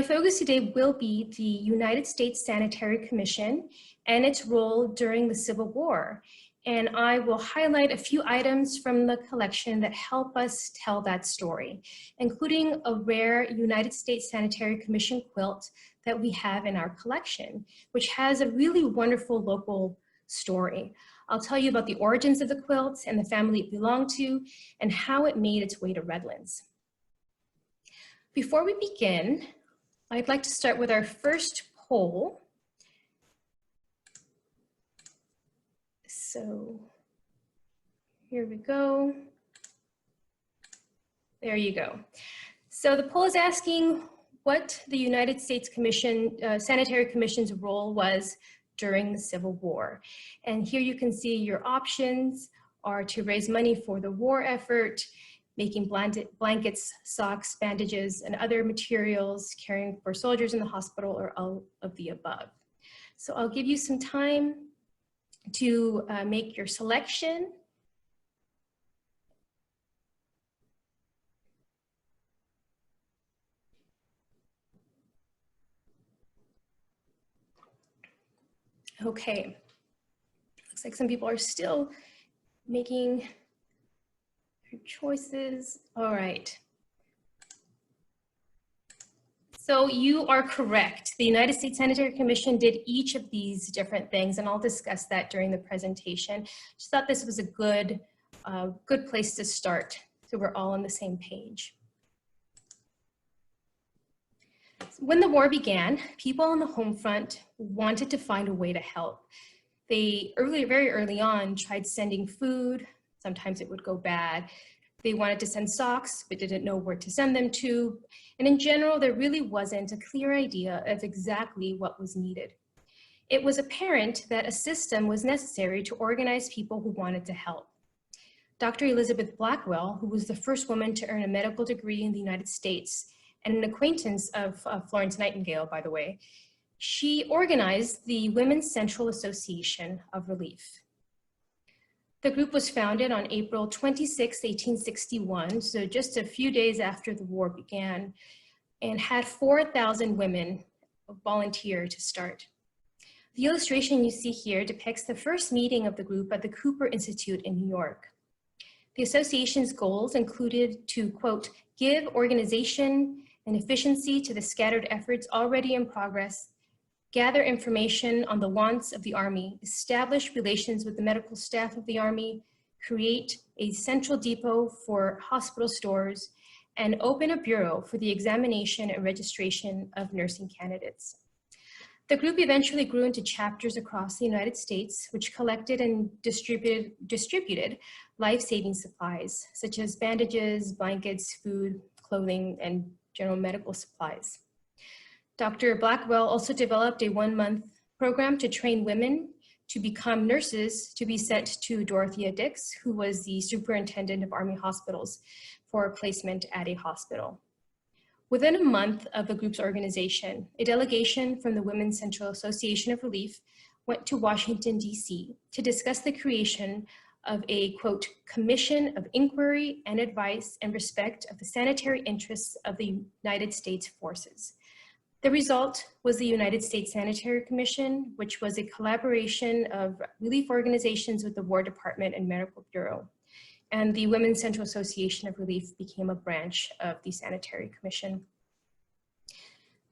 My focus today will be the United States Sanitary Commission and its role during the Civil War. And I will highlight a few items from the collection that help us tell that story, including a rare United States Sanitary Commission quilt that we have in our collection, which has a really wonderful local story. I'll tell you about the origins of the quilt and the family it belonged to and how it made its way to Redlands. Before we begin, I'd like to start with our first poll. So here we go. There you go. So the poll is asking what the United States Sanitary Commission's role was during the Civil War. And here you can see your options are to raise money for the war effort, making blankets, socks, bandages, and other materials, caring for soldiers in the hospital, or all of the above. So I'll give you some time to make your selection. Okay, looks like some people are still making their choices. All right. So you are correct. The United States Sanitary Commission did each of these different things, and I'll discuss that during the presentation. Just thought this was a good place to start, so we're all on the same page. When the war began, people on the home front wanted to find a way to help. They very early on tried sending food. Sometimes it would go bad. They wanted to send socks, but didn't know where to send them to. And in general, there really wasn't a clear idea of exactly what was needed. It was apparent that a system was necessary to organize people who wanted to help. Dr. Elizabeth Blackwell, who was the first woman to earn a medical degree in the United States, and an acquaintance of Florence Nightingale, by the way, she organized the Women's Central Association of Relief. The group was founded on April 26, 1861, so just a few days after the war began, and had 4,000 women volunteer to start. The illustration you see here depicts the first meeting of the group at the Cooper Institute in New York. The association's goals included to, quote, give organization and efficiency to the scattered efforts already in progress, gather information on the wants of the Army, establish relations with the medical staff of the Army, create a central depot for hospital stores, and open a bureau for the examination and registration of nursing candidates. The group eventually grew into chapters across the United States, which collected and distributed life-saving supplies, such as bandages, blankets, food, clothing, and general medical supplies. Dr. Blackwell also developed a one-month program to train women to become nurses to be sent to Dorothea Dix, who was the superintendent of Army hospitals, for placement at a hospital. Within a month of the group's organization, a delegation from the Women's Central Association of Relief went to Washington, D.C. to discuss the creation of a, quote, commission of inquiry and advice in respect of the sanitary interests of the United States forces. The result was the United States Sanitary Commission, which was a collaboration of relief organizations with the War Department and Medical Bureau. And the Women's Central Association of Relief became a branch of the Sanitary Commission.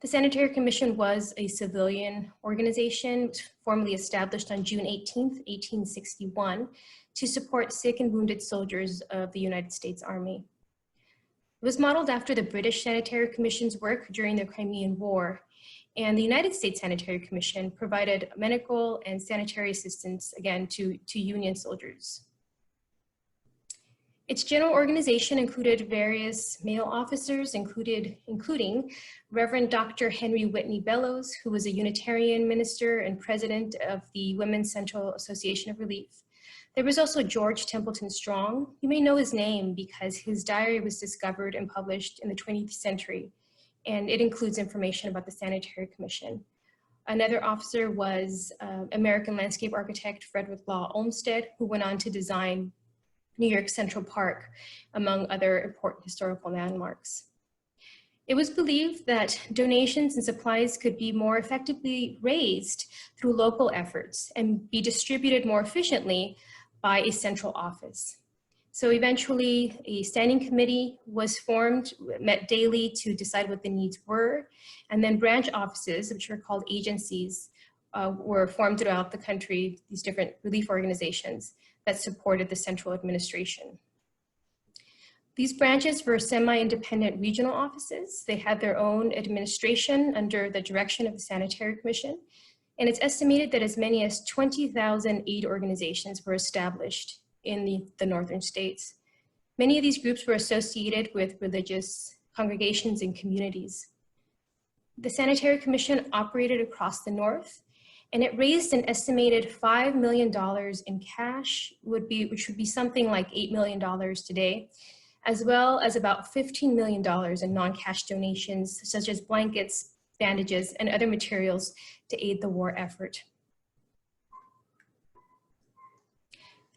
The Sanitary Commission was a civilian organization formally established on June 18, 1861, to support sick and wounded soldiers of the United States Army. It was modeled after the British Sanitary Commission's work during the Crimean War, and the United States Sanitary Commission provided medical and sanitary assistance, again, to Union soldiers. Its general organization included various male officers, including Reverend Dr. Henry Whitney Bellows, who was a Unitarian minister and president of the Women's Central Association of Relief. There was also George Templeton Strong. You may know his name because his diary was discovered and published in the 20th century, and it includes information about the Sanitary Commission. Another officer was American landscape architect Frederick Law Olmsted, who went on to design New York Central Park, among other important historical landmarks. It was believed that donations and supplies could be more effectively raised through local efforts and be distributed more efficiently by a central office. So eventually, a standing committee was formed, met daily to decide what the needs were, and then branch offices, which were called agencies, were formed throughout the country, these different relief organizations that supported the central administration. These branches were semi-independent regional offices. They had their own administration under the direction of the Sanitary Commission, and it's estimated that as many as 20,000 aid organizations were established in the northern states. Many of these groups were associated with religious congregations and communities. The Sanitary Commission operated across the north, and it raised an estimated $5 million in cash, which would be something like $8 million today, as well as about $15 million in non-cash donations, such as blankets, bandages, and other materials to aid the war effort.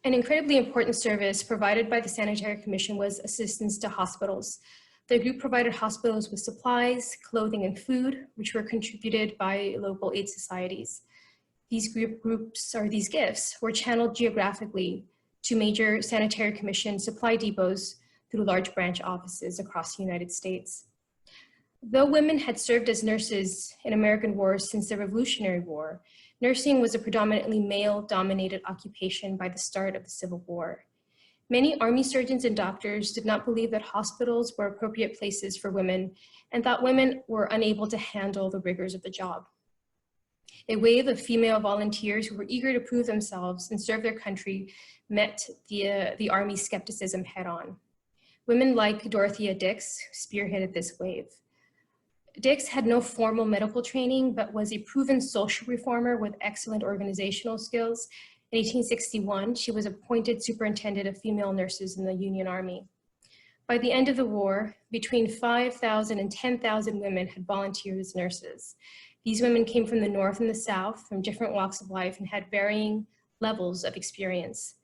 An incredibly important service provided by the Sanitary Commission was assistance to hospitals. The group provided hospitals with supplies, clothing, and food, which were contributed by local aid societies. These these gifts were channeled geographically to major Sanitary Commission supply depots through large branch offices across the United States. Though women had served as nurses in American wars since the Revolutionary War, nursing was a predominantly male-dominated occupation by the start of the Civil War. Many Army surgeons and doctors did not believe that hospitals were appropriate places for women and thought women were unable to handle the rigors of the job. A wave of female volunteers who were eager to prove themselves and serve their country met the Army's skepticism head-on. Women like Dorothea Dix spearheaded this wave. Dix had no formal medical training, but was a proven social reformer with excellent organizational skills. In 1861, she was appointed superintendent of female nurses in the Union Army. By the end of the war, between 5,000 and 10,000 women had volunteered as nurses. These women came from the North and the South, from different walks of life, and had varying levels of experience.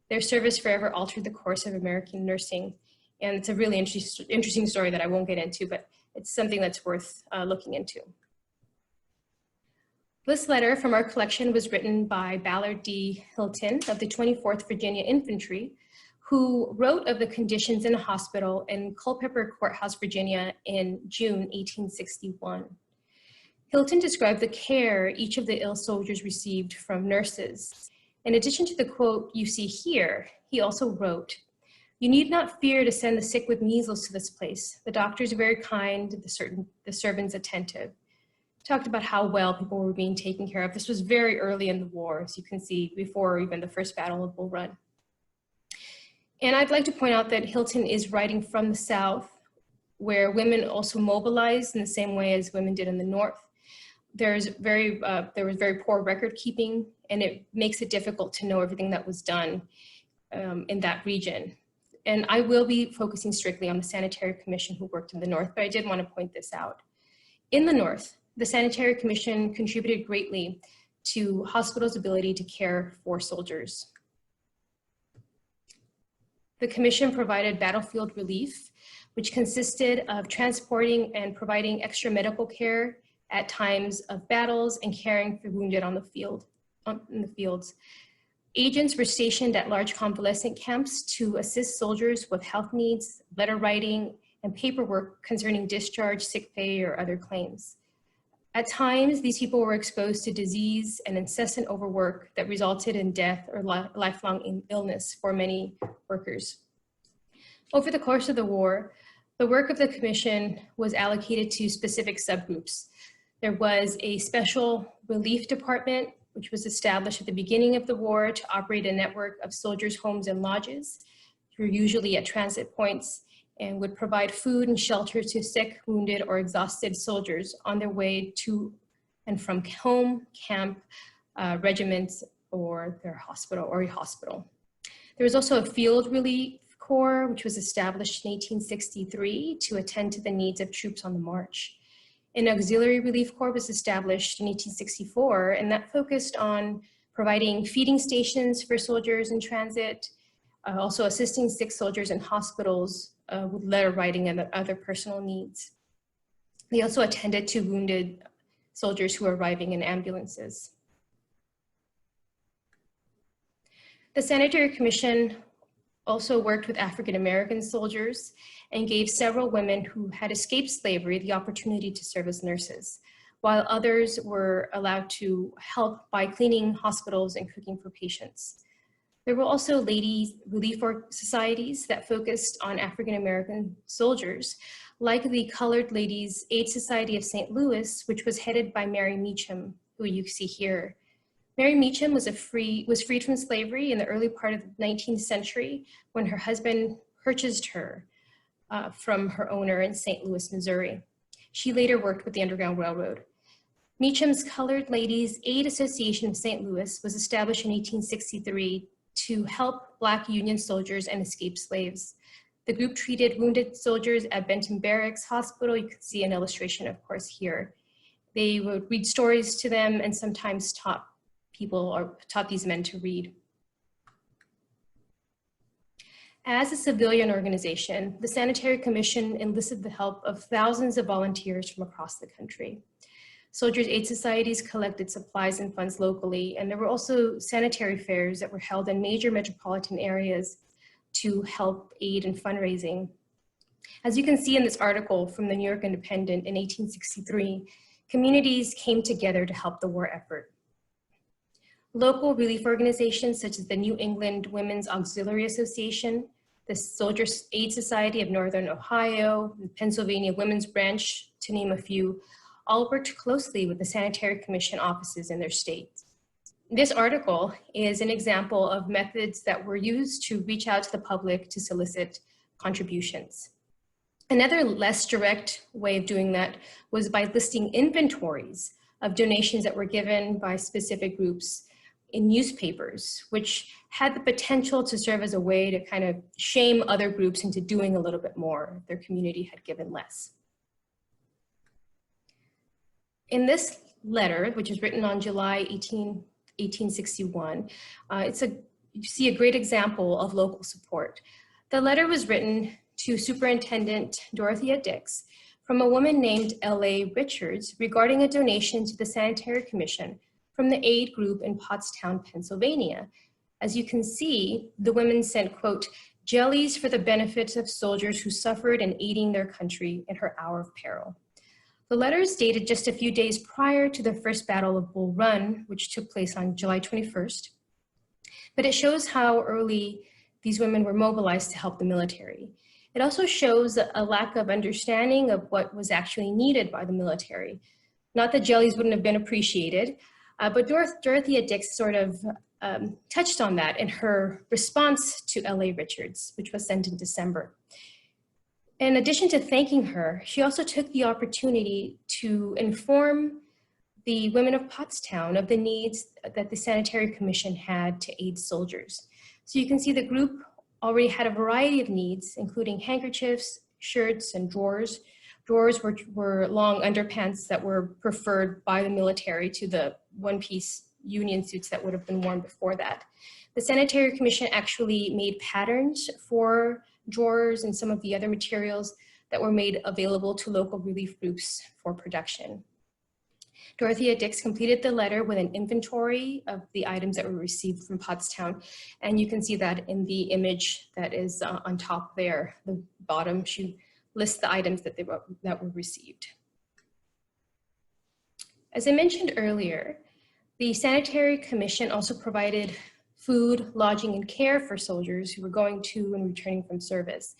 Their service forever altered the course of American nursing. And it's a really interesting story that I won't get into, but it's something that's worth looking into. This letter from our collection was written by Ballard D. Hilton of the 24th Virginia Infantry, who wrote of the conditions in a hospital in Culpeper Courthouse, Virginia in June 1861. Hilton described the care each of the ill soldiers received from nurses. In addition to the quote you see here, he also wrote, "You need not fear to send the sick with measles to this place. The doctors are very kind, the servants attentive." Talked about how well people were being taken care of. This was very early in the war, as you can see, before even the first Battle of Bull Run. And I'd like to point out that Hilton is writing from the South, where women also mobilized in the same way as women did in the North. There was very poor record keeping, and it makes it difficult to know everything that was done in that region. And I will be focusing strictly on the Sanitary Commission who worked in the North, but I did want to point this out. In the North, the Sanitary Commission contributed greatly to hospitals' ability to care for soldiers. The Commission provided battlefield relief, which consisted of transporting and providing extra medical care at times of battles and caring for wounded in the fields. Agents were stationed at large convalescent camps to assist soldiers with health needs, letter writing, and paperwork concerning discharge, sick pay, or other claims. At times, these people were exposed to disease and incessant overwork that resulted in death or lifelong illness for many workers. Over the course of the war, the work of the Commission was allocated to specific subgroups. There was a special relief department, which was established at the beginning of the war to operate a network of soldiers' homes and lodges, who were usually at transit points, and would provide food and shelter to sick, wounded, or exhausted soldiers on their way to and from home, camp, regiments, or their hospital or a hospital. There was also a field relief corps, which was established in 1863 to attend to the needs of troops on the march. An auxiliary relief corps was established in 1864, and that focused on providing feeding stations for soldiers in transit, also assisting sick soldiers in hospitals with letter writing and other personal needs. They also attended to wounded soldiers who were arriving in ambulances. The Sanitary Commission also worked with African American soldiers and gave several women who had escaped slavery the opportunity to serve as nurses, while others were allowed to help by cleaning hospitals and cooking for patients. There were also ladies' relief societies that focused on African American soldiers, like the Colored Ladies Aid Society of St. Louis, which was headed by Mary Meacham, who you see here. Mary Meacham was freed from slavery in the early part of the 19th century when her husband purchased her from her owner in St. Louis, Missouri. She later worked with the Underground Railroad. Meacham's Colored Ladies Aid Association of St. Louis was established in 1863 to help Black Union soldiers and escaped slaves. The group treated wounded soldiers at Benton Barracks Hospital. You can see an illustration, of course, here. They would read stories to them and sometimes taught these men to read. As a civilian organization, the Sanitary Commission enlisted the help of thousands of volunteers from across the country. Soldiers' aid societies collected supplies and funds locally, and there were also sanitary fairs that were held in major metropolitan areas to help aid in fundraising. As you can see in this article from the New York Independent in 1863, communities came together to help the war effort. Local relief organizations such as the New England Women's Auxiliary Association, the Soldiers' Aid Society of Northern Ohio, the Pennsylvania Women's Branch, to name a few, all worked closely with the Sanitary Commission offices in their states. This article is an example of methods that were used to reach out to the public to solicit contributions. Another less direct way of doing that was by listing inventories of donations that were given by specific groups in newspapers, which had the potential to serve as a way to kind of shame other groups into doing a little bit more if their community had given less. In this letter, which is written on July 1861, you see a great example of local support. The letter was written to Superintendent Dorothea Dix from a woman named L.A. Richards regarding a donation to the Sanitary Commission from the aid group in Pottstown, Pennsylvania. As you can see, the women sent, quote, jellies for the benefit of soldiers who suffered in aiding their country in her hour of peril. The letter is dated just a few days prior to the First Battle of Bull Run, which took place on July 21st, but it shows how early these women were mobilized to help the military. It also shows a lack of understanding of what was actually needed by the military. Not that jellies wouldn't have been appreciated, but Dorothea Dix sort of touched on that in her response to L.A. Richards, which was sent in December. In addition to thanking her, she also took the opportunity to inform the women of Pottstown of the needs that the Sanitary Commission had to aid soldiers. So you can see the group already had a variety of needs, including handkerchiefs, shirts, and drawers. Drawers were long underpants that were preferred by the military to the one-piece Union suits that would have been worn before that. The Sanitary Commission actually made patterns for drawers and some of the other materials that were made available to local relief groups for production. Dorothea Dix completed the letter with an inventory of the items that were received from Pottstown, and you can see that in the image that is on top there, the bottom. She lists the items that were received. As I mentioned earlier, the Sanitary Commission also provided food, lodging, and care for soldiers who were going to and returning from service.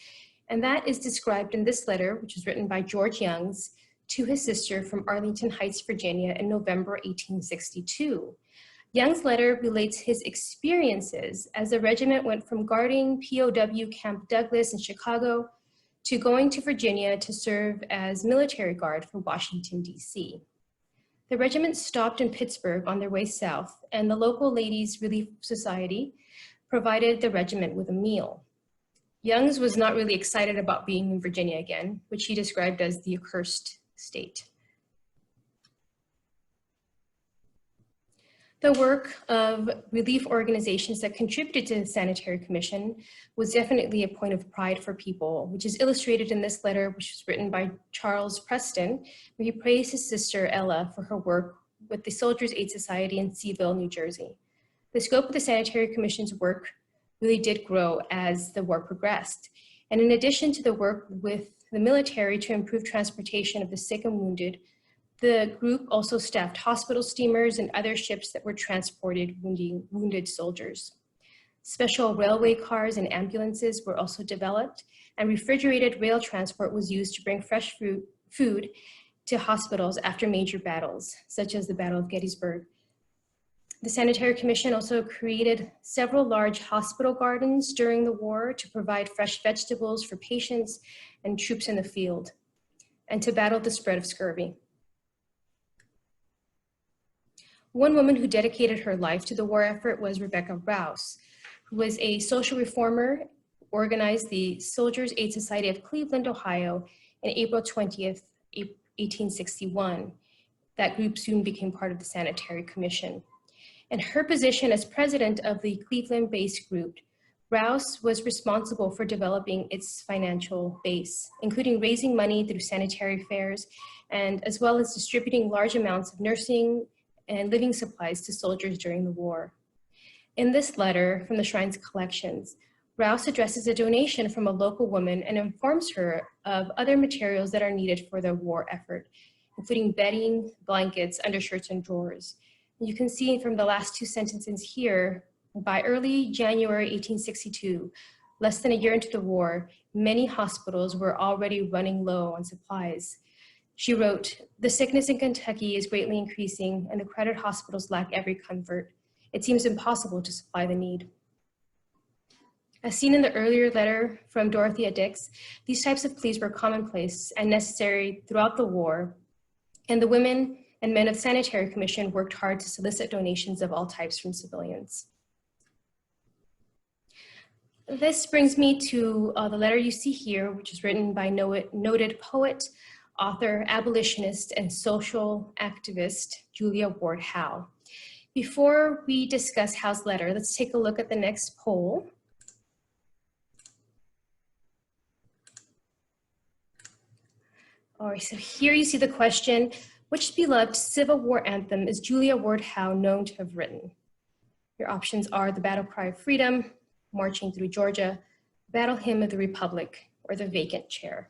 And that is described in this letter, which is written by George Youngs to his sister from Arlington Heights, Virginia in November 1862. Young's letter relates his experiences as the regiment went from guarding POW Camp Douglas in Chicago to going to Virginia to serve as military guard for Washington, D.C. The regiment stopped in Pittsburgh on their way south, and the local Ladies' Relief Society provided the regiment with a meal. Youngs was not really excited about being in Virginia again, which he described as the accursed state. The work of relief organizations that contributed to the Sanitary Commission was definitely a point of pride for people, which is illustrated in this letter, which was written by Charles Preston, where he praised his sister Ella for her work with the Soldiers' Aid Society in Seaville, New Jersey. The scope of the Sanitary Commission's work really did grow as the war progressed. And in addition to the work with the military to improve transportation of the sick and wounded, the group also staffed hospital steamers and other ships that were transported wounded soldiers. Special railway cars and ambulances were also developed, and refrigerated rail transport was used to bring fresh food to hospitals after major battles, such as the Battle of Gettysburg. The Sanitary Commission also created several large hospital gardens during the war to provide fresh vegetables for patients and troops in the field, and to battle the spread of scurvy. One woman who dedicated her life to the war effort was Rebecca Rouse, who was a social reformer, organized the Soldiers' Aid Society of Cleveland, Ohio, on April 20th, 1861. That group soon became part of the Sanitary Commission. In her position as president of the Cleveland-based group, Rouse was responsible for developing its financial base, including raising money through sanitary fairs, and as well as distributing large amounts of nursing and living supplies to soldiers during the war. In this letter from the Shrine's collections, Rouse addresses a donation from a local woman and informs her of other materials that are needed for the war effort, including bedding, blankets, undershirts, and drawers. And you can see from the last two sentences here, by early January 1862, less than a year into the war, many hospitals were already running low on supplies. She wrote, "The sickness in Kentucky is greatly increasing and the crowded hospitals lack every comfort. It seems impossible to supply the need." As seen in the earlier letter from Dorothea Dix, these types of pleas were commonplace and necessary throughout the war, and the women and men of the Sanitary Commission worked hard to solicit donations of all types from civilians. This brings me to the letter you see here, which is written by noted poet, author, abolitionist, and social activist Julia Ward Howe. Before we discuss Howe's letter, let's take a look at the next poll. All right, so here you see the question, which beloved Civil War anthem is Julia Ward Howe known to have written? Your options are the Battle Cry of Freedom, Marching Through Georgia, Battle Hymn of the Republic, or the Vacant Chair.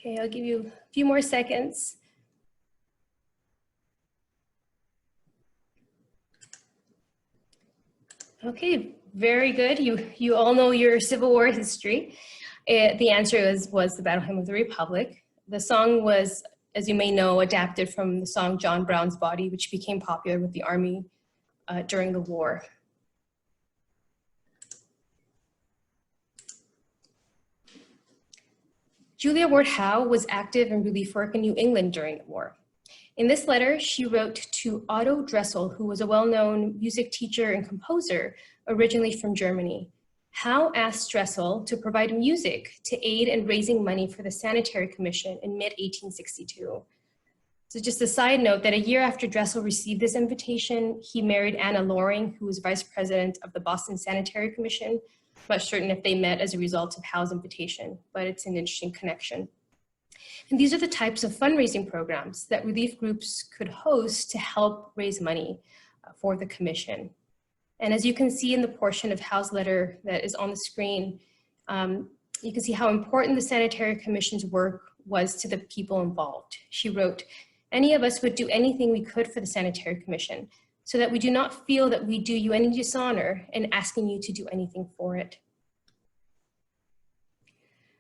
Okay, I'll give you a few more seconds. Okay, very good. You all know your Civil War history. The answer was the Battle Hymn of the Republic. The song was, as you may know, adapted from the song John Brown's Body, which became popular with the Army during the war. Julia Ward Howe was active in relief work in New England during the war. In this letter, she wrote to Otto Dressel, who was a well-known music teacher and composer originally from Germany. Howe asked Dressel to provide music to aid in raising money for the Sanitary Commission in mid-1862. So just a side note that a year after Dressel received this invitation, he married Anna Loring, who was vice president of the Boston Sanitary Commission. I'm not certain if they met as a result of Howe's invitation, but it's an interesting connection. And these are the types of fundraising programs that relief groups could host to help raise money for the commission. And as you can see in the portion of Howe's letter that is on the screen, you can see how important the Sanitary Commission's work was to the people involved. She wrote, "Any of us would do anything we could for the Sanitary Commission so that we do not feel that we do you any dishonor in asking you to do anything for it."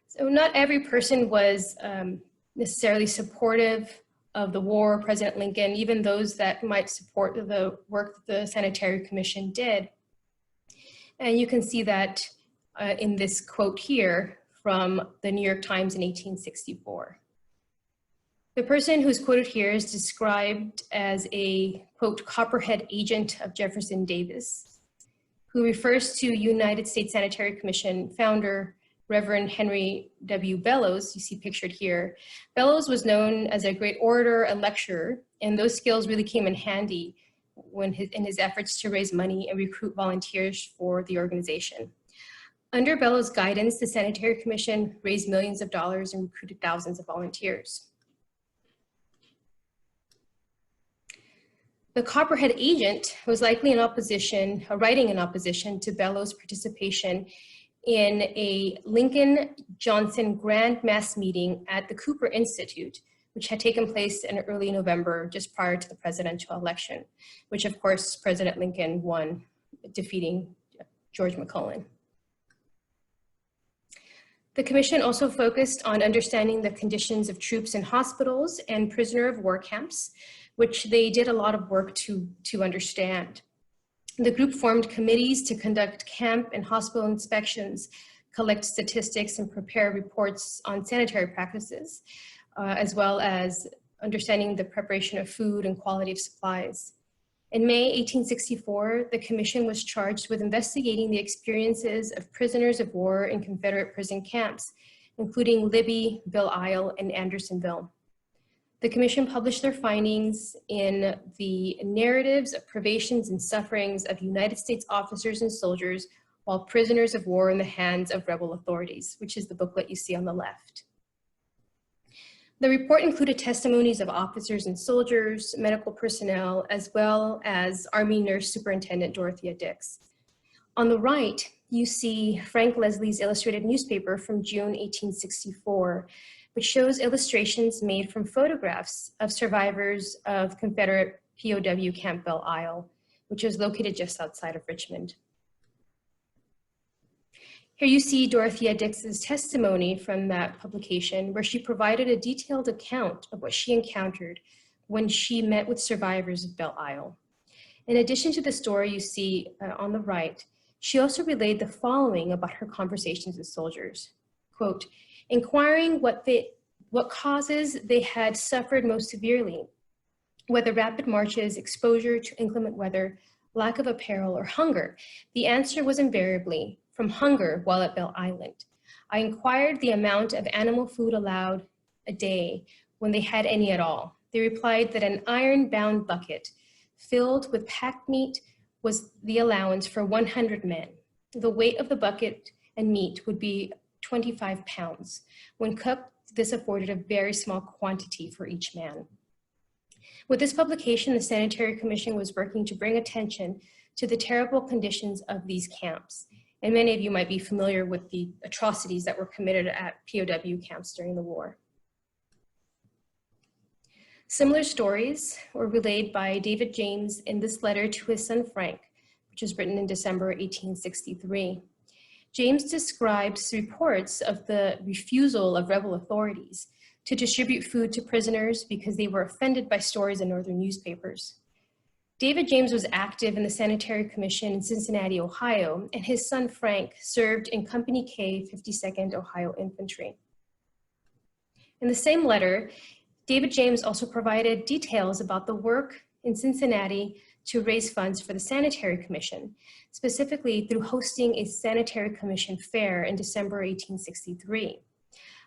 So not every person was necessarily supportive of the war, President Lincoln, even those that might support the work that the Sanitary Commission did. And you can see that in this quote here from the New York Times in 1864. The person who's quoted here is described as a, quote, copperhead agent of Jefferson Davis, who refers to United States Sanitary Commission founder, Reverend Henry W. Bellows, you see pictured here. Bellows was known as a great orator and lecturer, and those skills really came in handy in his efforts to raise money and recruit volunteers for the organization. Under Bellows' guidance, the Sanitary Commission raised millions of dollars and recruited thousands of volunteers. The Copperhead agent was likely in opposition, writing in opposition to Bellows' participation in a Lincoln-Johnson grand mass meeting at the Cooper Institute, which had taken place in early November, just prior to the presidential election, which of course President Lincoln won, defeating George McClellan. The commission also focused on understanding the conditions of troops in hospitals and prisoner of war camps, which they did a lot of work to understand. The group formed committees to conduct camp and hospital inspections, collect statistics, and prepare reports on sanitary practices, as well as understanding the preparation of food and quality of supplies. In May 1864, the commission was charged with investigating the experiences of prisoners of war in Confederate prison camps, including Libby, Belle Isle, and Andersonville. The commission published their findings in the Narratives of Privations and Sufferings of United States Officers and Soldiers while Prisoners of War in the Hands of Rebel Authorities, which is the booklet you see on the left. The report included testimonies of officers and soldiers, medical personnel, as well as Army Nurse Superintendent Dorothea Dix. On the right, you see Frank Leslie's illustrated newspaper from June 1864, which shows illustrations made from photographs of survivors of Confederate POW Camp Belle Isle, which is located just outside of Richmond. Here you see Dorothea Dix's testimony from that publication, where she provided a detailed account of what she encountered when she met with survivors of Belle Isle. In addition to the story you see on the right, she also relayed the following about her conversations with soldiers. Quote, inquiring what causes they had suffered most severely, whether rapid marches, exposure to inclement weather, lack of apparel, or hunger. The answer was invariably from hunger while at Belle Island. I inquired the amount of animal food allowed a day when they had any at all. They replied that an iron-bound bucket filled with packed meat was the allowance for 100 men. The weight of the bucket and meat would be 25 pounds. When cooked, this afforded a very small quantity for each man. With this publication, the Sanitary Commission was working to bring attention to the terrible conditions of these camps. And many of you might be familiar with the atrocities that were committed at POW camps during the war. Similar stories were relayed by David James in this letter to his son Frank, which was written in December 1863. James describes reports of the refusal of rebel authorities to distribute food to prisoners because they were offended by stories in northern newspapers. David James was active in the Sanitary Commission in Cincinnati, Ohio, and his son Frank served in Company K, 52nd Ohio Infantry. In the same letter, David James also provided details about the work in Cincinnati to raise funds for the Sanitary Commission, specifically through hosting a Sanitary Commission fair in December 1863.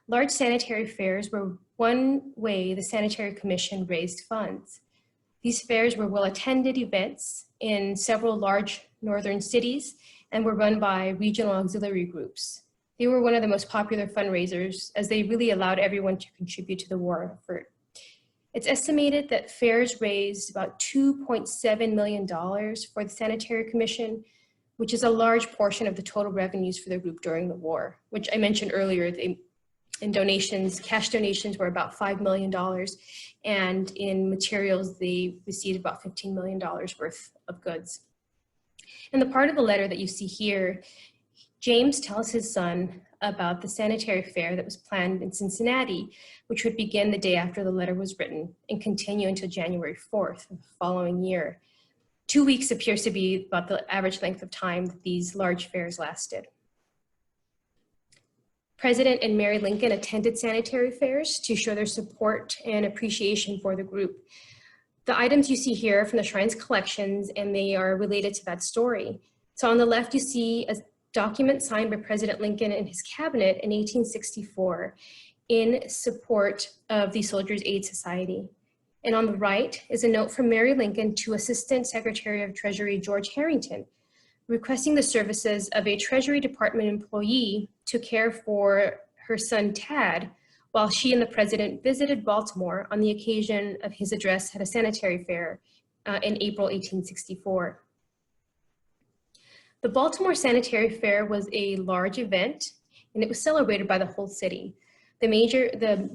Large sanitary fairs were one way the Sanitary Commission raised funds. These fairs were well-attended events in several large northern cities and were run by regional auxiliary groups. They were one of the most popular fundraisers as they really allowed everyone to contribute to the war effort. It's estimated that fairs raised about $2.7 million for the Sanitary Commission, which is a large portion of the total revenues for the group during the war, which I mentioned earlier. In donations, cash donations were about $5 million, and in materials, they received about $15 million worth of goods. In the part of the letter that you see here, James tells his son about the sanitary fair that was planned in Cincinnati, which would begin the day after the letter was written and continue until January 4th of the following year. 2 weeks appears to be about the average length of time that these large fairs lasted. President and Mary Lincoln attended sanitary fairs to show their support and appreciation for the group. The items you see here are from the Shrine's collections, and they are related to that story. So on the left, you see a document signed by President Lincoln and his cabinet in 1864 in support of the Soldiers' Aid Society. And on the right is a note from Mary Lincoln to Assistant Secretary of Treasury George Harrington, requesting the services of a Treasury Department employee to care for her son Tad while she and the president visited Baltimore on the occasion of his address at a sanitary fair in April 1864. The Baltimore Sanitary Fair was a large event, and it was celebrated by the whole city. The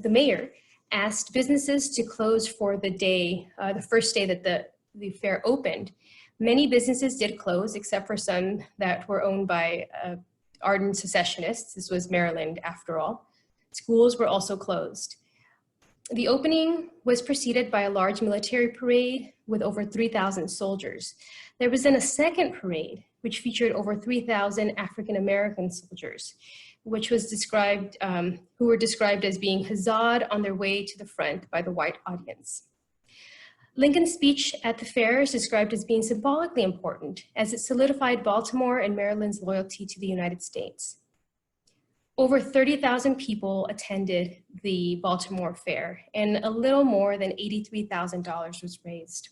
mayor asked businesses to close for the day, the first day that the fair opened. Many businesses did close, except for some that were owned by ardent secessionists. This was Maryland, after all. Schools were also closed. The opening was preceded by a large military parade with over 3,000 soldiers. There was then a second parade, which featured over 3,000 African-American soldiers, which was described, who were described as being huzzaed on their way to the front by the white audience. Lincoln's speech at the fair is described as being symbolically important, as it solidified Baltimore and Maryland's loyalty to the United States. Over 30,000 people attended the Baltimore Fair, and a little more than $83,000 was raised.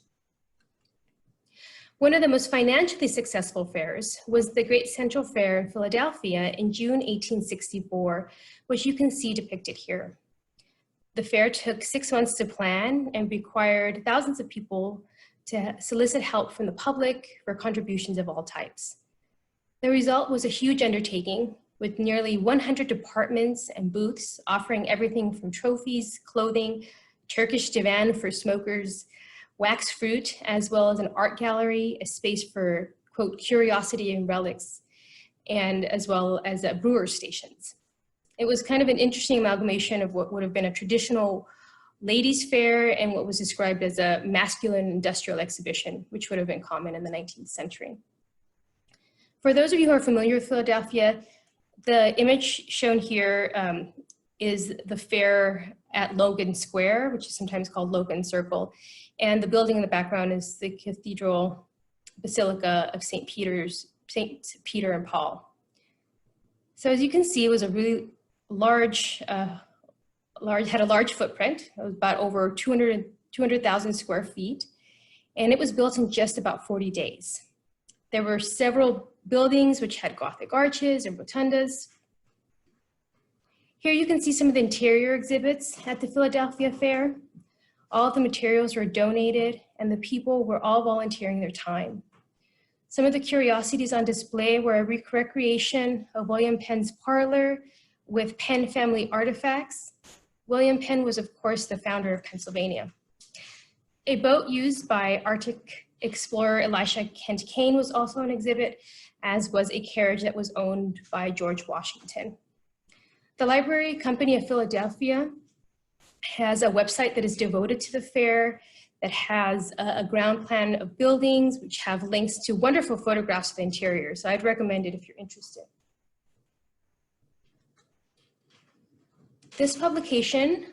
One of the most financially successful fairs was the Great Central Fair in Philadelphia in June 1864, which you can see depicted here. The fair took 6 months to plan and required thousands of people to solicit help from the public for contributions of all types. The result was a huge undertaking, with nearly 100 departments and booths offering everything from trophies, clothing, Turkish divan for smokers, wax fruit, as well as an art gallery, a space for, quote, curiosity and relics, and as well as brewer stations. It was kind of an interesting amalgamation of what would have been a traditional ladies' fair and what was described as a masculine industrial exhibition, which would have been common in the 19th century. For those of you who are familiar with Philadelphia, the image shown here is the fair at Logan Square, which is sometimes called Logan Circle. And the building in the background is the Cathedral Basilica of St. Peter and Paul. So as you can see, it was a really large, had a large footprint. It was about over 200,000 square feet. And it was built in just about 40 days. There were several buildings which had Gothic arches and rotundas. Here you can see some of the interior exhibits at the Philadelphia Fair. All of the materials were donated and the people were all volunteering their time. Some of the curiosities on display were a recreation of William Penn's parlor with Penn family artifacts. William Penn was, of course, the founder of Pennsylvania. A boat used by Arctic explorer Elisha Kent Kane was also an exhibit, as was a carriage that was owned by George Washington. The Library Company of Philadelphia has a website that is devoted to the fair, that has a ground plan of buildings, which have links to wonderful photographs of the interior. So I'd recommend it if you're interested. This publication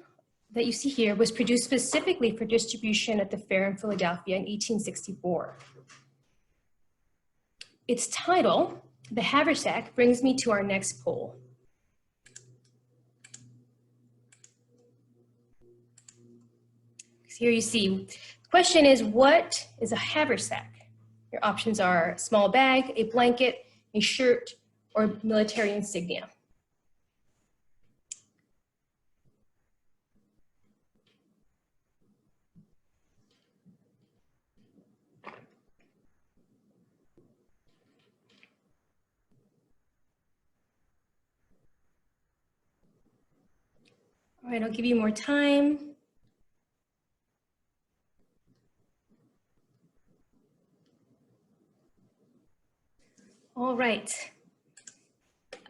that you see here was produced specifically for distribution at the fair in Philadelphia in 1864. Its title, The Haversack, brings me to our next poll. So here you see, the question is, what is a haversack? Your options are a small bag, a blanket, a shirt, or military insignia. All right, I'll give you more time. All right.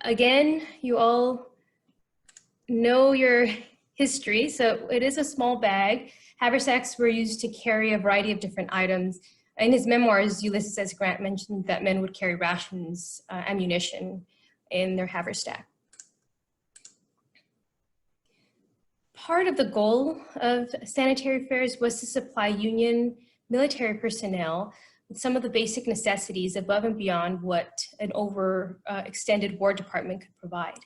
Again, you all know your history, so it is a small bag. Haversacks were used to carry a variety of different items. In his memoirs, Ulysses S. Grant mentioned that men would carry rations, ammunition in their haversack. Part of the goal of sanitary fairs was to supply Union military personnel with some of the basic necessities above and beyond what an overextended War Department could provide.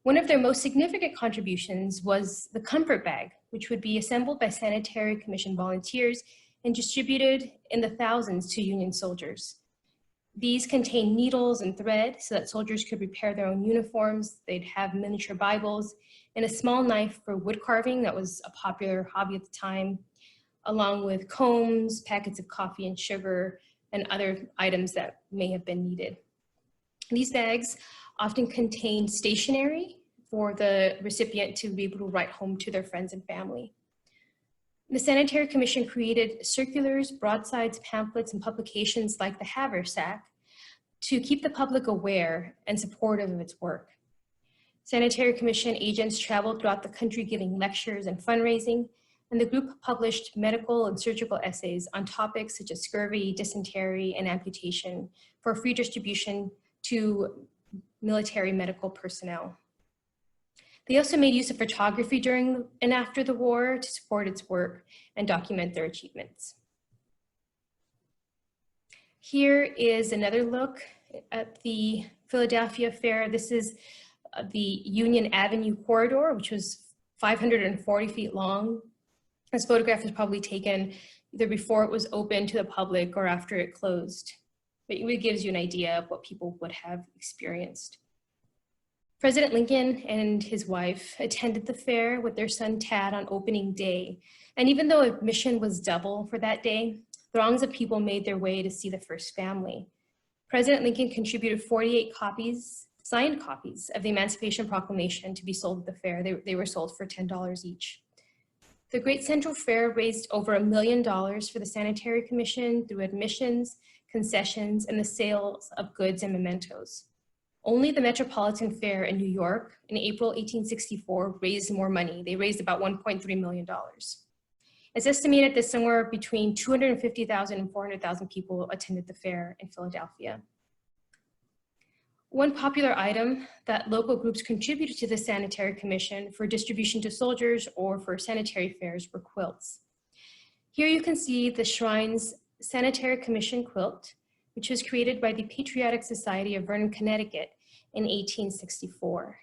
One of their most significant contributions was the comfort bag, which would be assembled by Sanitary Commission volunteers and distributed in the thousands to Union soldiers. These contained needles and thread so that soldiers could repair their own uniforms. They'd have miniature Bibles and a small knife for wood carving that was a popular hobby at the time, along with combs, packets of coffee and sugar, and other items that may have been needed. These bags often contained stationery for the recipient to be able to write home to their friends and family. The Sanitary Commission created circulars, broadsides, pamphlets, and publications like the Haversack to keep the public aware and supportive of its work. Sanitary Commission agents traveled throughout the country giving lectures and fundraising, and the group published medical and surgical essays on topics such as scurvy, dysentery, and amputation for free distribution to military medical personnel. They also made use of photography during and after the war to support its work and document their achievements. Here is another look at the Philadelphia Fair. This is the Union Avenue corridor, which was 540 feet long. This photograph was probably taken either before it was open to the public or after it closed, but it gives you an idea of what people would have experienced. President Lincoln and his wife attended the fair with their son Tad on opening day. And even though admission was double for that day, throngs of people made their way to see the first family. President Lincoln contributed 48 copies, signed copies of the Emancipation Proclamation to be sold at the fair. They were sold for $10 each. The Great Central Fair raised over $1 million for the Sanitary Commission through admissions, concessions, and the sales of goods and mementos. Only the Metropolitan Fair in New York in April 1864 raised more money. They raised about $1.3 million. It's estimated that somewhere between 250,000 and 400,000 people attended the fair in Philadelphia. One popular item that local groups contributed to the Sanitary Commission for distribution to soldiers or for sanitary fairs were quilts. Here you can see the Shrine's Sanitary Commission quilt, which was created by the Patriotic Society of Vernon, Connecticut in 1864.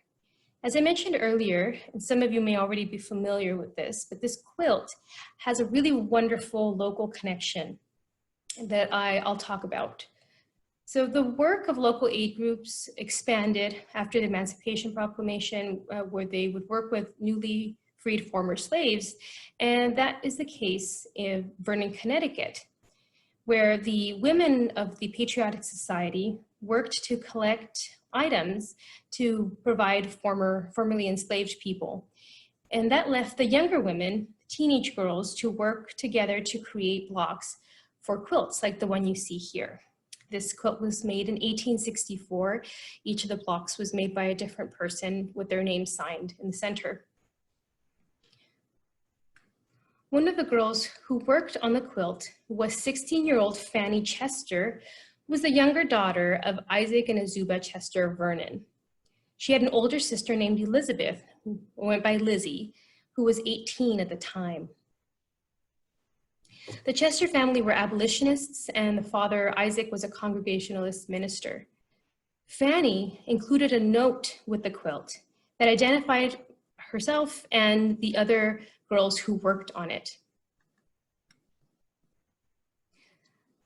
As I mentioned earlier, and some of you may already be familiar with this, but this quilt has a really wonderful local connection that I'll talk about. So the work of local aid groups expanded after the Emancipation Proclamation, where they would work with newly freed former slaves, and that is the case in Vernon, Connecticut, where the women of the Patriotic Society worked to collect items to provide formerly enslaved people. And that left the younger women, teenage girls, to work together to create blocks for quilts like the one you see here. This quilt was made in 1864. Each of the blocks was made by a different person with their name signed in the center. One of the girls who worked on the quilt was 16-year-old Fannie Chester, who was the younger daughter of Isaac and Azuba Chester of Vernon. She had an older sister named Elizabeth, who went by Lizzie, who was 18 at the time. The Chester family were abolitionists, and the father, Isaac, was a Congregationalist minister. Fannie included a note with the quilt that identified herself and the other girls who worked on it.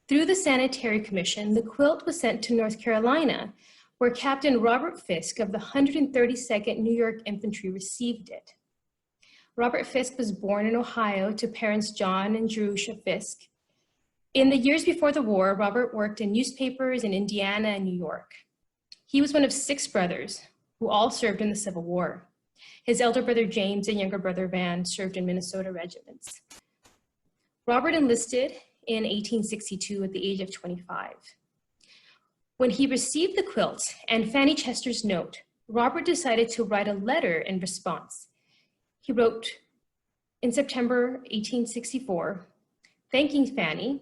Through the Sanitary Commission, the quilt was sent to North Carolina, where Captain Robert Fisk of the 132nd New York Infantry received it. Robert Fisk was born in Ohio to parents John and Jerusha Fisk. In the years before the war, Robert worked in newspapers in Indiana and New York. He was one of 6 brothers who all served in the Civil War. His elder brother James and younger brother Van served in Minnesota regiments. Robert enlisted in 1862 at the age of 25. When he received the quilt and Fannie Chester's note, Robert decided to write a letter in response. He wrote in September 1864, thanking Fannie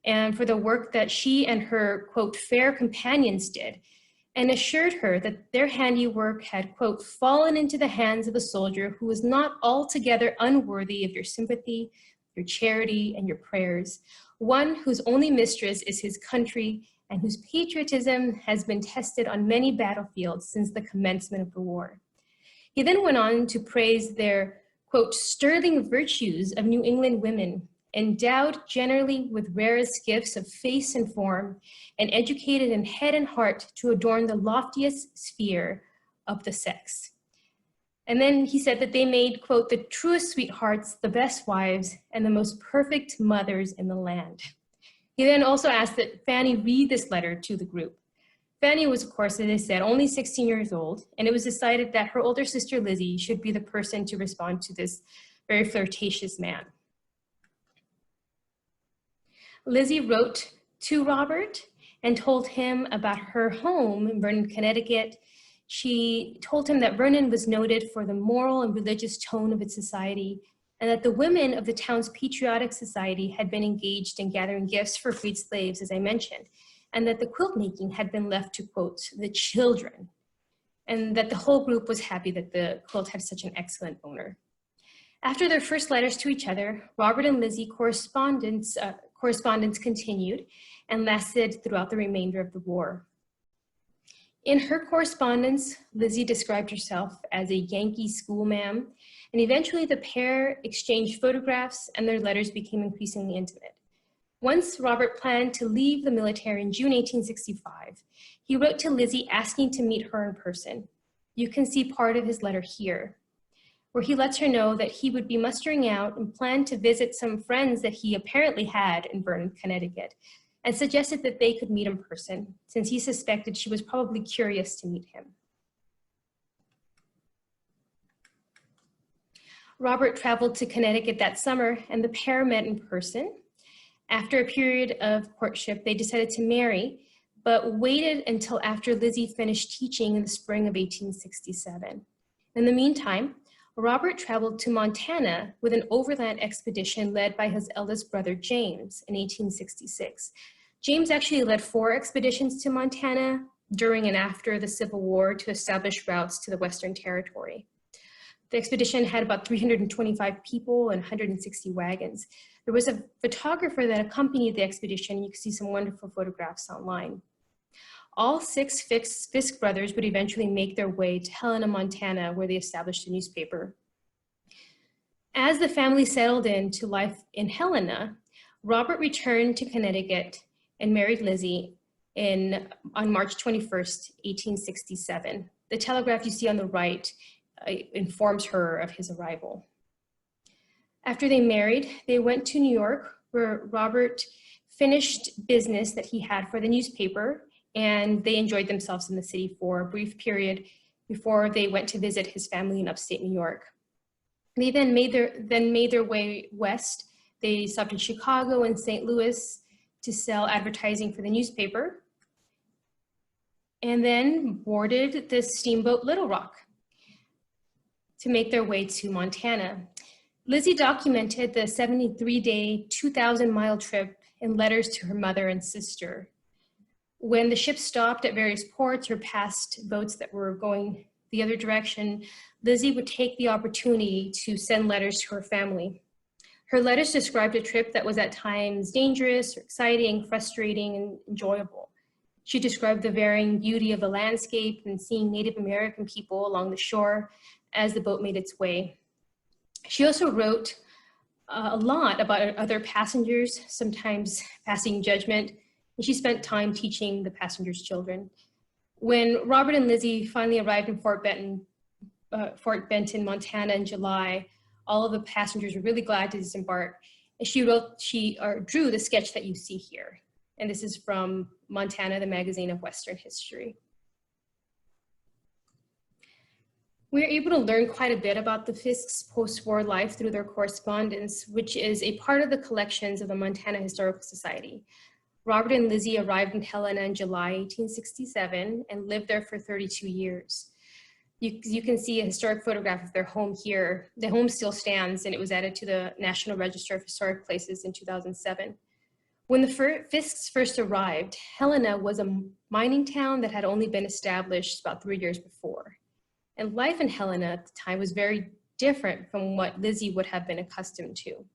and for the work that she and her, quote, fair companions did and assured her that their handiwork had, quote, fallen into the hands of a soldier who was not altogether unworthy of your sympathy, your charity, and your prayers, one whose only mistress is his country and whose patriotism has been tested on many battlefields since the commencement of the war. He then went on to praise their, quote, sterling virtues of New England women, endowed generally with rarest gifts of face and form, and educated in head and heart to adorn the loftiest sphere of the sex. And then he said that they made, quote, the truest sweethearts, the best wives, and the most perfect mothers in the land. He then also asked that Fannie read this letter to the group. Fannie was, of course, as I said, only 16 years old, and it was decided that her older sister, Lizzie, should be the person to respond to this very flirtatious man. Lizzie wrote to Robert and told him about her home in Vernon, Connecticut. She told him that Vernon was noted for the moral and religious tone of its society, and that the women of the town's patriotic society had been engaged in gathering gifts for freed slaves, as I mentioned, and that the quilt making had been left to, quote, the children, and that the whole group was happy that the quilt had such an excellent owner. After their first letters to each other, Robert and Lizzie correspondence continued and lasted throughout the remainder of the war. In her correspondence, Lizzie described herself as a Yankee schoolma'am, and eventually the pair exchanged photographs and their letters became increasingly intimate. Once Robert planned to leave the military in June 1865, he wrote to Lizzie asking to meet her in person. You can see part of his letter here, where he lets her know that he would be mustering out and planned to visit some friends that he apparently had in Vernon, Connecticut, and suggested that they could meet in person, since he suspected she was probably curious to meet him. Robert traveled to Connecticut that summer, and the pair met in person. After a period of courtship, they decided to marry, but waited until after Lizzie finished teaching in the spring of 1867. In the meantime, Robert traveled to Montana with an overland expedition led by his eldest brother, James, in 1866. James actually led 4 expeditions to Montana during and after the Civil War to establish routes to the Western Territory. The expedition had about 325 people and 160 wagons. There was a photographer that accompanied the expedition. You can see some wonderful photographs online. All 6 Fisk brothers would eventually make their way to Helena, Montana, where they established a newspaper. As the family settled into life in Helena, Robert returned to Connecticut and married Lizzie on March 21st, 1867. The telegraph you see on the right informs her of his arrival. After they married, they went to New York, where Robert finished business that he had for the newspaper, and they enjoyed themselves in the city for a brief period before they went to visit his family in upstate New York. They then made their way west. They stopped in Chicago and St. Louis to sell advertising for the newspaper, and then boarded the steamboat Little Rock to make their way to Montana. Lizzie documented the 73-day, 2,000-mile trip in letters to her mother and sister. When the ship stopped at various ports or passed boats that were going the other direction, Lizzie would take the opportunity to send letters to her family. Her letters described a trip that was at times dangerous, exciting, frustrating, and enjoyable. She described the varying beauty of the landscape and seeing Native American people along the shore as the boat made its way. She also wrote a lot about other passengers, sometimes passing judgment, and she spent time teaching the passengers' children. When Robert and Lizzie finally arrived in Fort Benton, Montana in July, all of the passengers were really glad to disembark. And she drew the sketch that you see here. And this is from Montana, the magazine of Western history. We are able to learn quite a bit about the Fisk's post-war life through their correspondence, which is a part of the collections of the Montana Historical Society. Robert and Lizzie arrived in Helena in July 1867 and lived there for 32 years. You can see a historic photograph of their home here. The home still stands, and it was added to the National Register of Historic Places in 2007. When the Fisks first arrived, Helena was a mining town that had only been established about 3 years before. And life in Helena at the time was very different from what Lizzie would have been accustomed to.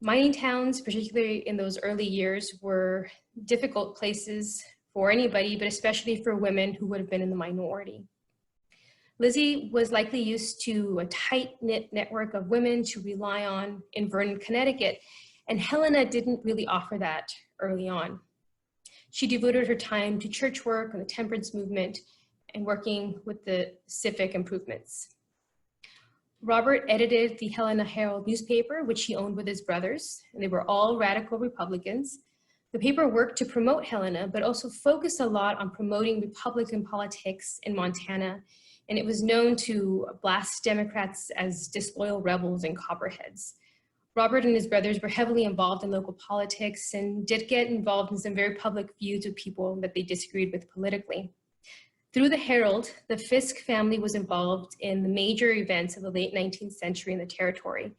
Mining towns, particularly in those early years, were difficult places for anybody, but especially for women who would have been in the minority. Lizzie was likely used to a tight-knit network of women to rely on in Vernon, Connecticut, and Helena didn't really offer that early on. She devoted her time to church work and the temperance movement and working with the civic improvements. Robert edited the Helena Herald newspaper, which he owned with his brothers, and they were all radical Republicans. The paper worked to promote Helena, but also focused a lot on promoting Republican politics in Montana, and it was known to blast Democrats as disloyal rebels and copperheads. Robert and his brothers were heavily involved in local politics and did get involved in some very public feuds with people that they disagreed with politically. Through the Herald, the Fisk family was involved in the major events of the late 19th century in the territory,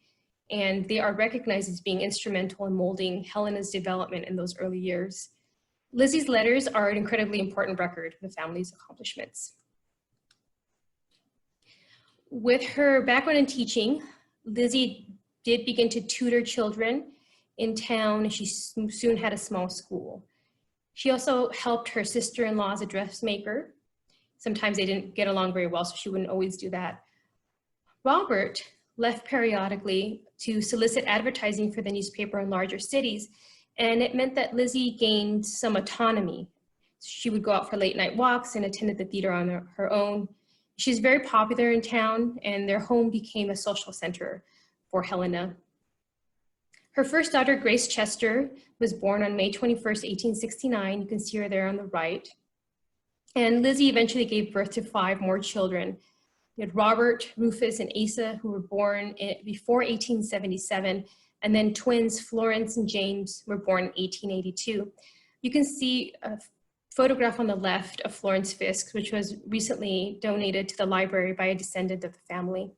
and they are recognized as being instrumental in molding Helena's development in those early years. Lizzie's letters are an incredibly important record of the family's accomplishments. With her background in teaching, Lizzie did begin to tutor children in town, and she soon had a small school. She also helped her sister-in-law as a dressmaker. Sometimes they didn't get along very well, so she wouldn't always do that. Robert left periodically to solicit advertising for the newspaper in larger cities, and it meant that Lizzie gained some autonomy. She would go out for late night walks and attended the theater on her own. She's very popular in town, and their home became a social center for Helena. Her first daughter, Grace Chester, was born on May 21st, 1869. You can see her there on the right. And Lizzie eventually gave birth to 5 more children. You had Robert, Rufus, and Asa, who were born before 1877, and then twins Florence and James were born in 1882. You can see a photograph on the left of Florence Fisk, which was recently donated to the library by a descendant of the family.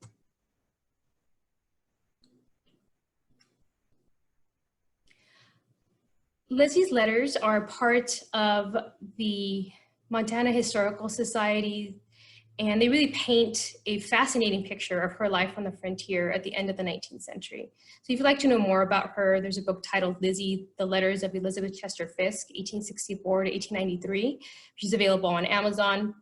Lizzie's letters are part of the Montana Historical Society, and they really paint a fascinating picture of her life on the frontier at the end of the 19th century. So if you'd like to know more about her, there's a book titled Lizzie, The Letters of Elizabeth Chester Fisk, 1864 to 1893, which is available on Amazon.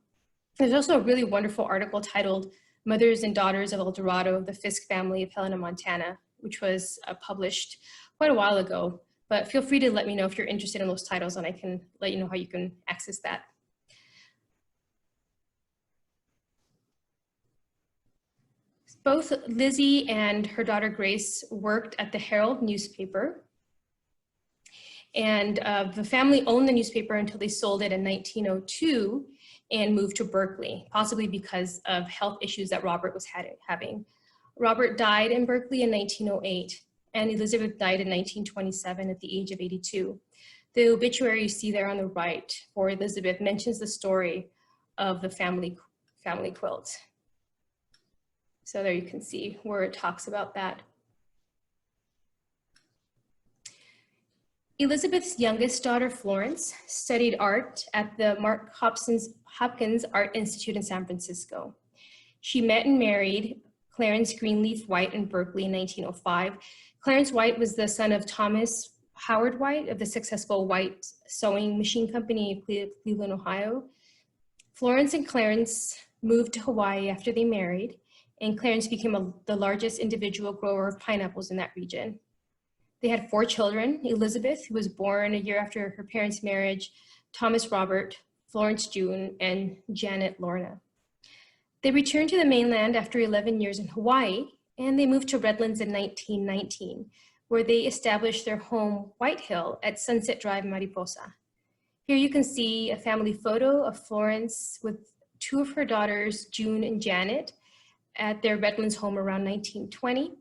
There's also a really wonderful article titled Mothers and Daughters of El Dorado, the Fisk Family of Helena, Montana, which was published quite a while ago. But feel free to let me know if you're interested in those titles, and I can let you know how you can access that. Both Lizzie and her daughter Grace worked at the Herald newspaper, and the family owned the newspaper until they sold it in 1902 and moved to Berkeley, possibly because of health issues that Robert was having. Robert died in Berkeley in 1908, and Elizabeth died in 1927 at the age of 82. The obituary you see there on the right for Elizabeth mentions the story of the family quilt. So there you can see where it talks about that. Elizabeth's youngest daughter, Florence, studied art at the Mark Hopkins Art Institute in San Francisco. She met and married Clarence Greenleaf White in Berkeley in 1905. Clarence White was the son of Thomas Howard White of the successful White Sewing Machine Company in Cleveland, Ohio. Florence and Clarence moved to Hawaii after they married, and Clarence became the largest individual grower of pineapples in that region. They had 4 children: Elizabeth, who was born a year after her parents' marriage, Thomas Robert, Florence June, and Janet Lorna. They returned to the mainland after 11 years in Hawaii, and they moved to Redlands in 1919, where they established their home, White Hill, at Sunset Drive, Mariposa. Here you can see a family photo of Florence with 2 of her daughters, June and Janet, at their Redlands home around 1920.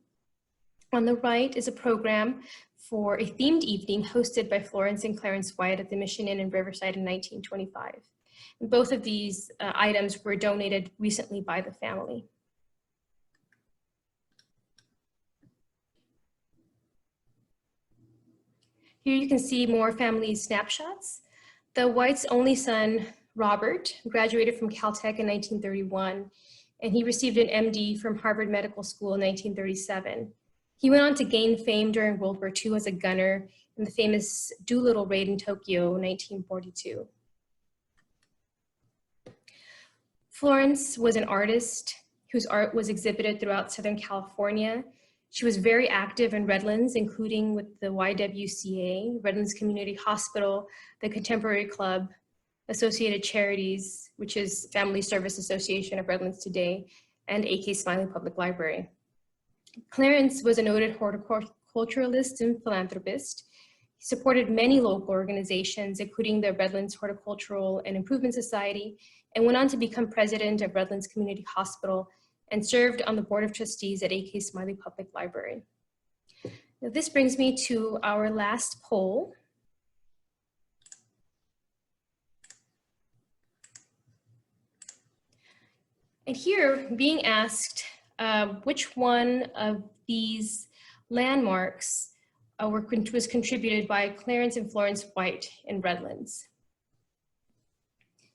On the right is a program for a themed evening hosted by Florence and Clarence White at the Mission Inn in Riverside in 1925. And both of these items were donated recently by the family. Here you can see more family snapshots. The White's only son, Robert, graduated from Caltech in 1931, and he received an MD from Harvard Medical School in 1937. He went on to gain fame during World War II as a gunner in the famous Doolittle raid in Tokyo in 1942. Florence was an artist whose art was exhibited throughout Southern California. She was very active in Redlands, including with the YWCA, Redlands Community Hospital, the Contemporary Club, Associated Charities, which is Family Service Association of Redlands today, and A.K. Smiley Public Library. Clarence was a noted horticulturalist and philanthropist. He supported many local organizations, including the Redlands Horticultural and Improvement Society, and went on to become president of Redlands Community Hospital and served on the Board of Trustees at A.K. Smiley Public Library. Now, this brings me to our last poll. And here, being asked which one of these landmarks was contributed by Clarence and Florence White in Redlands.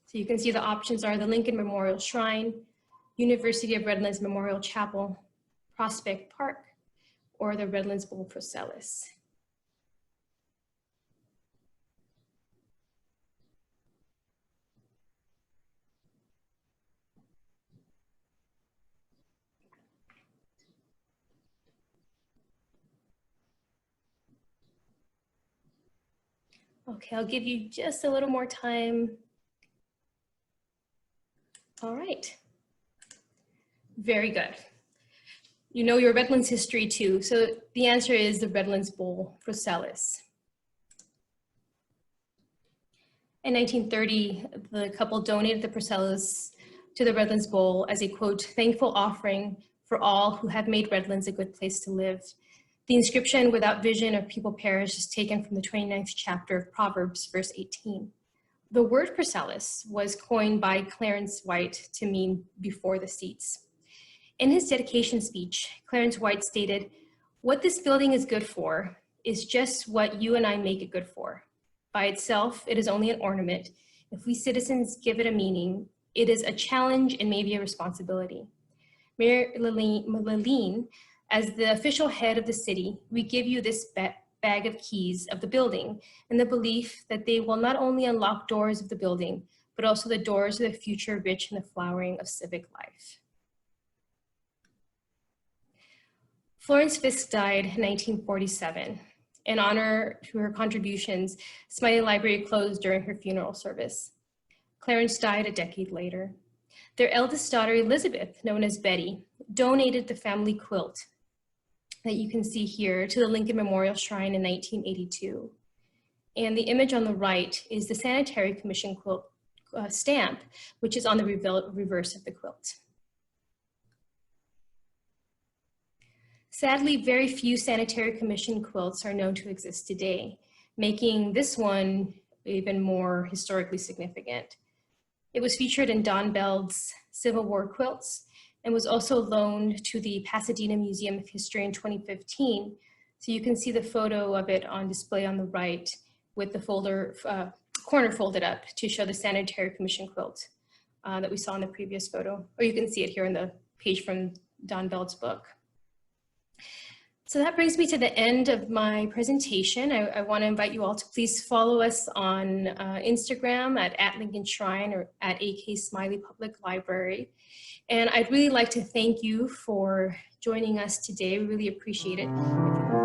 So you can see the options are the Lincoln Memorial Shrine, University of Redlands Memorial Chapel, Prospect Park, or the Redlands Bowl Procellus. Okay, I'll give you just a little more time. All right. Very good. You know your Redlands history too. So the answer is the Redlands Bowl Procellus. In 1930, the couple donated the Procellus to the Redlands Bowl as a, quote, thankful offering for all who have made Redlands a good place to live. The inscription, without vision of people perish, is taken from the 29th chapter of Proverbs, verse 18. The word Procellus was coined by Clarence White to mean before the seats. In his dedication speech, Clarence White stated, "What this building is good for is just what you and I make it good for. By itself, it is only an ornament. If we citizens give it a meaning, it is a challenge and maybe a responsibility. Mayor Laline, as the official head of the city, we give you this bag of keys of the building in the belief that they will not only unlock doors of the building, but also the doors of the future rich in the flowering of civic life." Florence Fisk died in 1947. In honor to her contributions, Smiley Library closed during her funeral service. Clarence died a decade later. Their eldest daughter, Elizabeth, known as Betty, donated the family quilt that you can see here to the Lincoln Memorial Shrine in 1982. And the image on the right is the Sanitary Commission quilt stamp, which is on the reverse of the quilt. Sadly, very few Sanitary Commission quilts are known to exist today, making this one even more historically significant. It was featured in Don Beld's Civil War quilts and was also loaned to the Pasadena Museum of History in 2015. So you can see the photo of it on display on the right with the corner folded up to show the Sanitary Commission quilt that we saw in the previous photo, or you can see it here in the page from Don Beld's book. So that brings me to the end of my presentation. I want to invite you all to please follow us on Instagram at Lincoln Shrine or at AK Smiley Public Library. And I'd really like to thank you for joining us today. We really appreciate it.